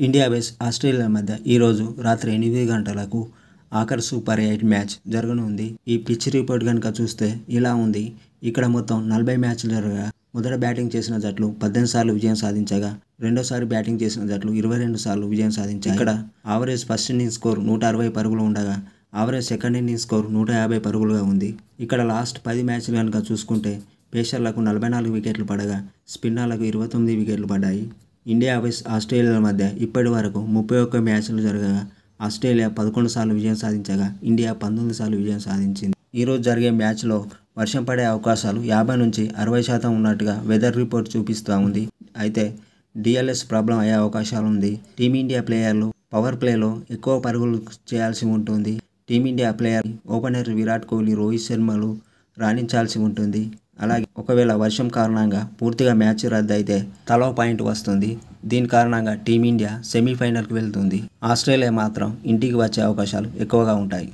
India వెస్ Australia మధ్య ఈరోజు రాత్రి 8 గంటలకు ఆఖరి సూపర్ 8 మ్యాచ్ జరగనుంది. ఈ పిచ్ రిపోర్ట్ కనుక చూస్తే ఇలా ఉంది. ఇక్కడ మొత్తం 40 మ్యాచ్లు జరగగా మొదట బ్యాటింగ్ చేసిన జట్లు 18 సార్లు విజయం సాధించగా రెండోసారి బ్యాటింగ్ చేసిన జట్లు 22 సార్లు విజయం సాధించాయి. ఇక్కడ ఆవరేజ్ ఫస్ట్ ఇన్నింగ్స్ స్కోర్ 160 పరుగులు ఉండగా ఆవరేజ్ సెకండ్ ఇన్నింగ్స్ స్కోర్ 150 పరుగులుగా ఉంది. ఇక్కడ లాస్ట్ 10 మ్యాచ్లు కనుక చూసుకుంటే పేసర్లకు 44 వికెట్లు పడగా స్పిన్నర్లకు 29 వికెట్లు పడ్డాయి. ఇండియా వెస్ ఆస్ట్రేలియా మధ్య ఇప్పటి వరకు 31 మ్యాచ్లు జరగగా ఆస్ట్రేలియా 11 సార్లు విజయం సాధించగా ఇండియా 19 సార్లు విజయం సాధించింది. ఈరోజు జరిగే మ్యాచ్లో వర్షం పడే అవకాశాలు 50 నుంచి 60% ఉన్నట్టుగా వెదర్ రిపోర్ట్ చూపిస్తూ ఉంది. అయితే డిఎల్ఎస్ ప్రాబ్లం అయ్యే అవకాశాలు ఉంది. టీమిండియా ప్లేయర్లు పవర్ ప్లేలో ఎక్కువ పరుగులు చేయాల్సి ఉంటుంది. Team India player opener Virat Kohli, Rohit శర్మలు రాణించాల్సి ఉంటుంది. అలాగే ఒకవేళ వర్షం కారణంగా పూర్తిగా మ్యాచ్ రద్దు అయితే తలో పాయింట్ వస్తుంది. దీని కారణంగా టీమిండియా సెమీఫైనల్కి వెళ్తుంది. ఆస్ట్రేలియా మాత్రం ఇంటికి వచ్చే అవకాశాలు ఎక్కువగా ఉంటాయి.